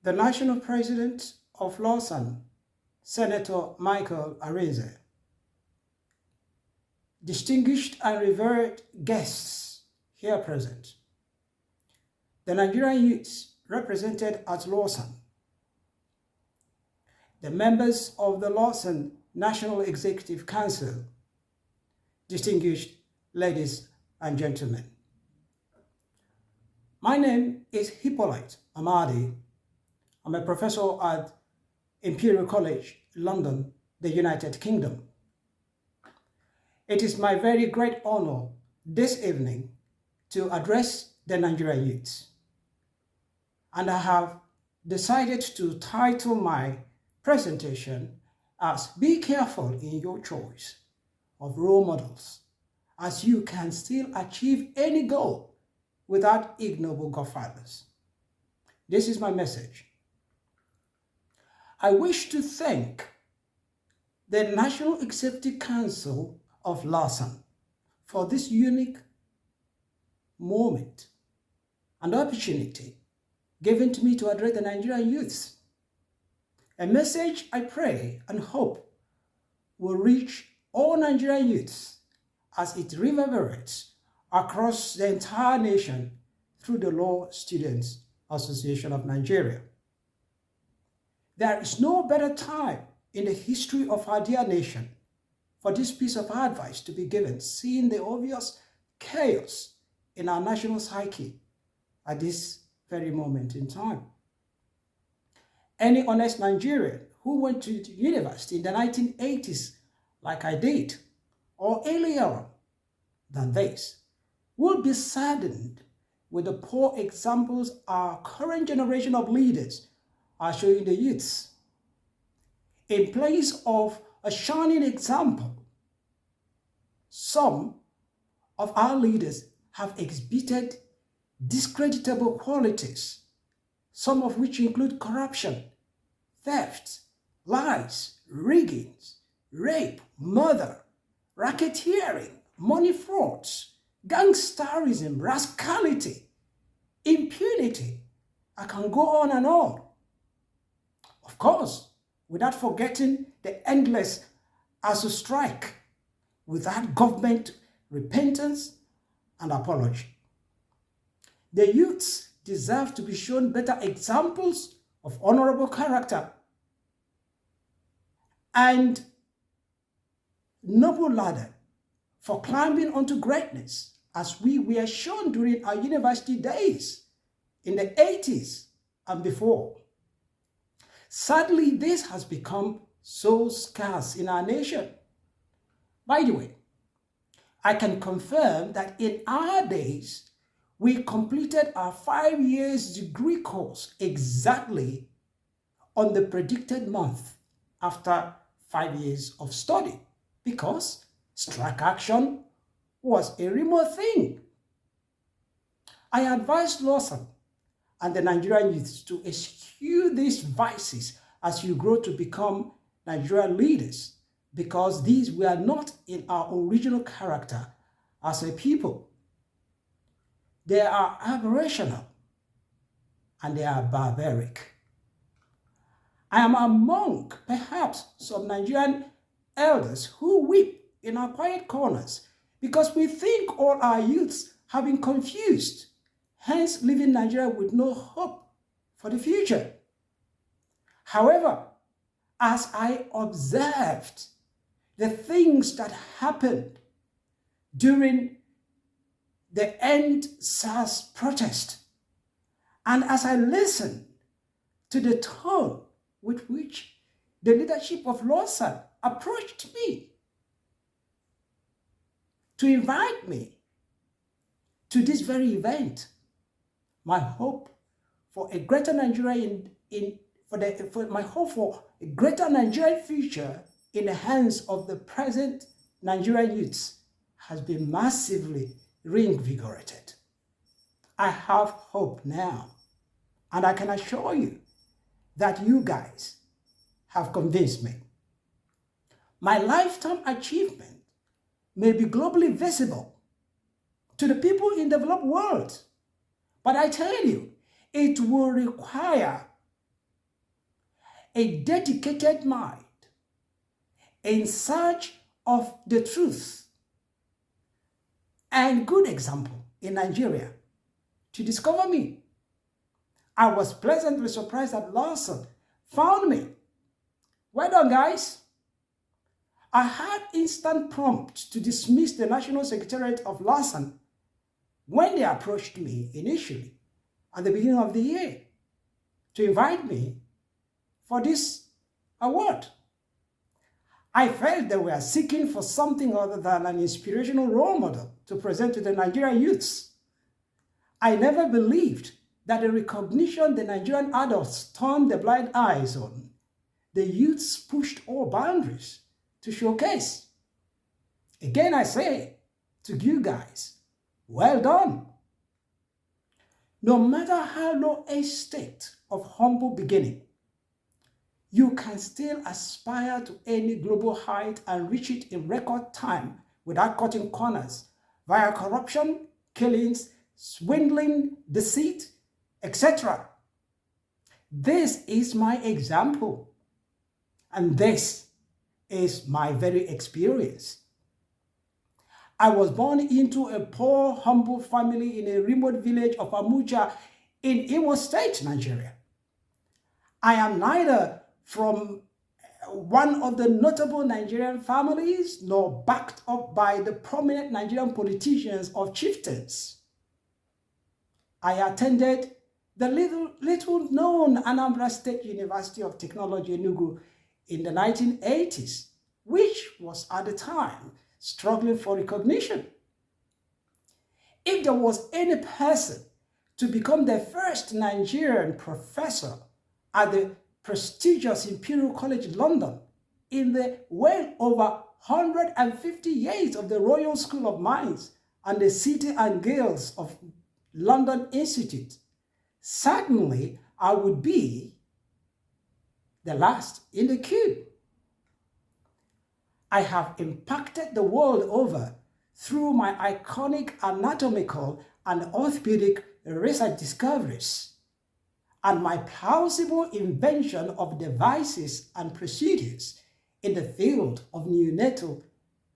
the national president of LAWSAN, Senator Michael Arinze, distinguished and revered guests here present, the Nigerian youths represented at LAWSAN, the members of the LAWSAN National Executive Council, distinguished ladies and gentlemen. My name is Hippolite Amadi. I'm a professor at Imperial College, London, the United Kingdom. It is my very great honor this evening to address the Nigerian youths. And I have decided to title my presentation as "Be Careful in Your Choice of Role Models, as you can still achieve any goal without ignoble godfathers." This is my message. I wish to thank the National Executive Council of LAWSAN for this unique moment and opportunity given to me to address the Nigerian youths. A message I pray and hope will reach all Nigerian youths as it reverberates across the entire nation through the Law Students Association of Nigeria. There is no better time in the history of our dear nation for this piece of advice to be given, seeing the obvious chaos in our national psyche at this very moment in time. Any honest Nigerian who went to university in the 1980s, like I did, or earlier than this, will be saddened with the poor examples our current generation of leaders are showing the youths. In place of a shining example, some of our leaders have exhibited discreditable qualities, some of which include corruption, theft, lies, riggings, rape, murder, racketeering, money frauds, gangsterism, rascality, impunity. I can go on and on. Of course, without forgetting the endless ASU strike, without government repentance and apology. The youths deserve to be shown better examples of honorable character and noble ladder for climbing onto greatness, as we were shown during our university days in the 80s and before. Sadly, this has become so scarce in our nation. By the way, I can confirm that in our days, we completed our 5 years degree course exactly on the predicted month after 5 years of study, because strike action was a remote thing. I advised LAWSAN and the Nigerian youths to eschew these vices as you grow to become Nigerian leaders, because these were not in our original character as a people. They are aberrational and they are barbaric. I am among perhaps some Nigerian elders who weep in our quiet corners because we think all our youths have been confused, hence leaving Nigeria with no hope for the future. However, as I observed the things that happened during the End SARS protest, and as I listened to the tone with which the leadership of LAWSAN approached me to invite me to this very event, my hope for a greater Nigeria my hope for a greater Nigerian future in the hands of the present Nigerian youths has been massively reinvigorated. I have hope now, and I can assure you that you guys have convinced me. My lifetime achievement may be globally visible to the people in the developed world, but I tell you, it will require a dedicated mind in search of the truth and good example in Nigeria to discover me. I was pleasantly surprised that LAWSAN found me. Well done, guys. I had instant prompt to dismiss the National Secretariat of LAWSAN when they approached me initially at the beginning of the year to invite me for this award. I felt they were seeking for something other than an inspirational role model to present to the Nigerian youths. I never believed that the recognition the Nigerian adults turned their blind eyes on, the youths pushed all boundaries to showcase. Again, I say to you guys, well done. No matter how low a state of humble beginning, you can still aspire to any global height and reach it in record time without cutting corners via corruption, killings, swindling, deceit, etc. This is my example, and this is my very experience. I was born into a poor, humble family in a remote village of Amuja in Imo State, Nigeria. I am neither from one of the notable Nigerian families nor backed up by the prominent Nigerian politicians or chieftains. I attended the little known Anambra State University of Technology, Enugu, in the 1980s, which was at the time struggling for recognition. If there was any person to become the first Nigerian professor at the prestigious Imperial College London in the well over 150 years of the Royal School of Mines and the City and Guilds of London Institute, certainly I would be the last in the queue. I have impacted the world over through my iconic anatomical and orthopedic research discoveries and my plausible invention of devices and procedures in the field of neonatal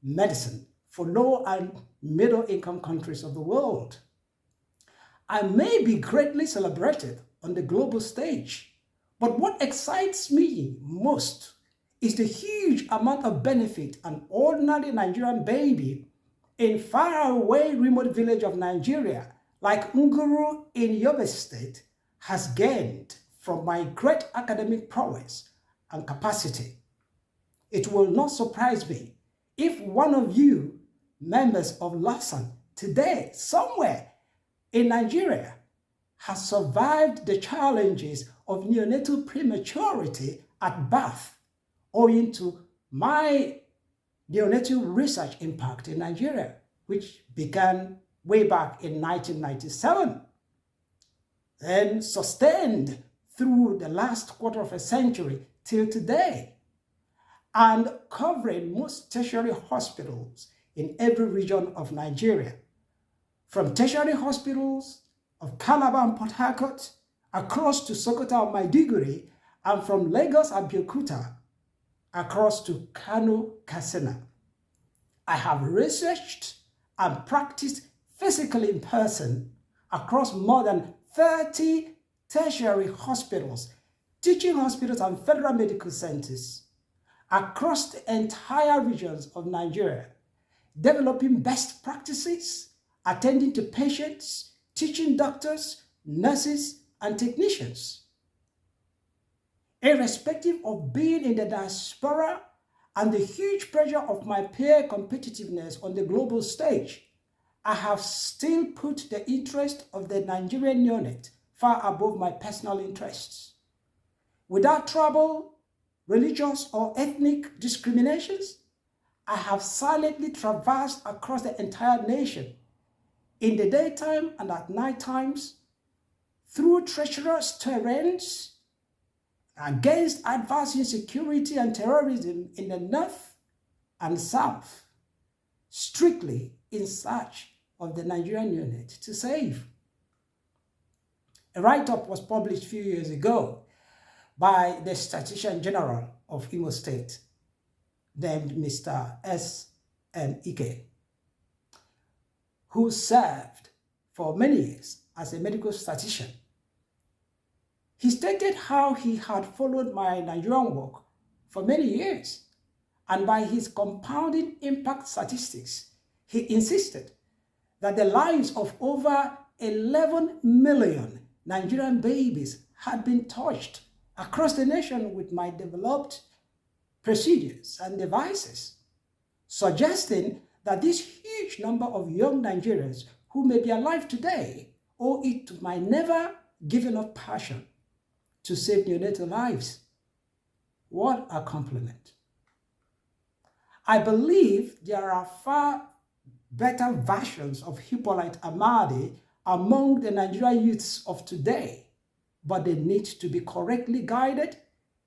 medicine for low and middle income countries of the world. I may be greatly celebrated on the global stage, but what excites me most is the huge amount of benefit an ordinary Nigerian baby in faraway remote village of Nigeria, like Nguru in Yobe State, has gained from my great academic prowess and capacity. It will not surprise me if one of you, members of LAWSAN, today, somewhere in Nigeria, has survived the challenges of neonatal prematurity at birth, owing to my neonatal research impact in Nigeria, which began way back in 1997, and sustained through the last quarter of a century till today, and covering most tertiary hospitals in every region of Nigeria, from tertiary hospitals of Calabar and Port Harcourt, across to Sokoto and Maiduguri, and from Lagos and Abeokuta, across to Kano, Katsina. I have researched and practiced physically in person across more than 30 tertiary hospitals, teaching hospitals and federal medical centers across the entire regions of Nigeria, developing best practices, attending to patients, teaching doctors, nurses, and technicians. Irrespective of being in the diaspora and the huge pressure of my peer competitiveness on the global stage, I have still put the interest of the Nigerian unit far above my personal interests. Without trouble, religious or ethnic discriminations, I have silently traversed across the entire nation, in the daytime and at night times, through treacherous terrains, against adverse insecurity and terrorism in the north and south, strictly in search of the Nigerian unit to save. A write-up was published a few years ago by the Statistician General of Imo State, named Mr. S.N. Ike, who served for many years as a medical statistician. He stated how he had followed my Nigerian work for many years, and by his compounding impact statistics, he insisted that the lives of over 11 million Nigerian babies had been touched across the nation with my developed procedures and devices, suggesting that this huge number of young Nigerians who may be alive today owe it to my never giving up passion to save neonatal lives. What a compliment. I believe there are far better versions of Hippolite Amadi among the Nigerian youths of today, but they need to be correctly guided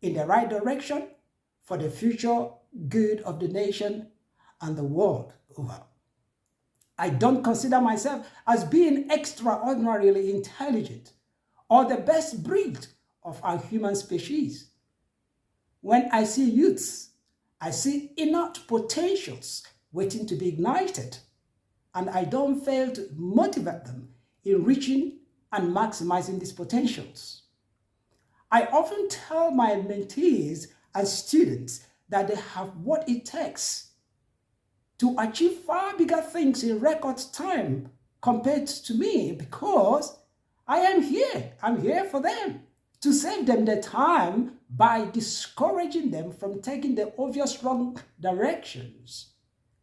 in the right direction for the future good of the nation and the world over. I don't consider myself as being extraordinarily intelligent or the best breed of our human species. When I see youths, I see innate potentials waiting to be ignited, and I don't fail to motivate them in reaching and maximizing these potentials. I often tell my mentees and students that they have what it takes to achieve far bigger things in record time compared to me, because I am here. I'm here for them, to save them the time by discouraging them from taking the obvious wrong directions,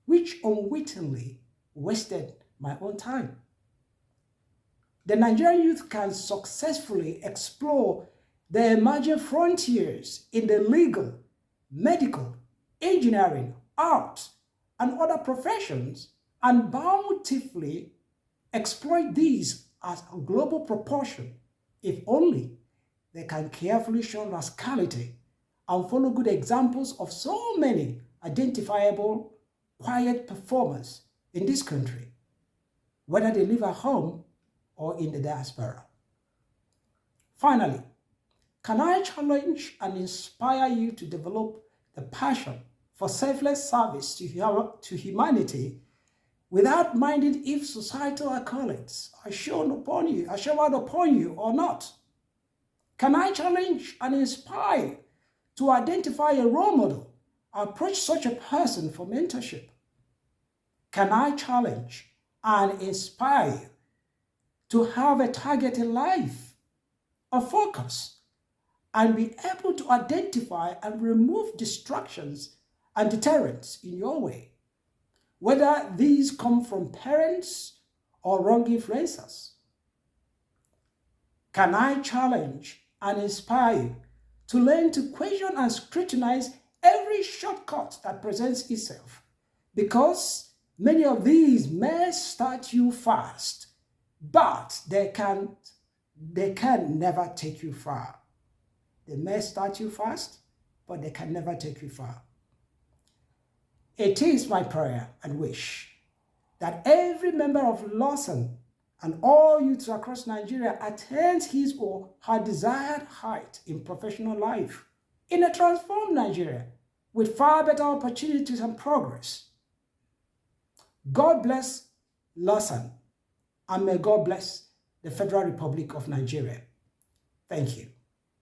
which unwittingly wasted my own time. The Nigerian youth can successfully explore the emerging frontiers in the legal, medical, engineering, art, and other professions, and bountifully exploit these as a global proportion, if only they can carefully shun rascality and follow good examples of so many identifiable, quiet performers in this country, whether they live at home or in the diaspora. Finally, can I challenge and inspire you to develop the passion for selfless service to humanity without minding if societal accolades are showered upon you or not? Can I challenge and inspire to identify a role model, approach such a person for mentorship? Can I challenge and inspire you to have a target in life, a focus, and be able to identify and remove distractions and deterrents in your way, whether these come from parents or wrong influencers? Can I challenge and inspire you to learn to question and scrutinize every shortcut that presents itself, because many of these may start you fast, but they can never take you far. They may start you fast, but they can never take you far. It is my prayer and wish that every member of LAWSAN and all youths across Nigeria attains his or her desired height in professional life, in a transformed Nigeria with far better opportunities and progress. God bless LAWSAN, and may God bless the Federal Republic of Nigeria. Thank you.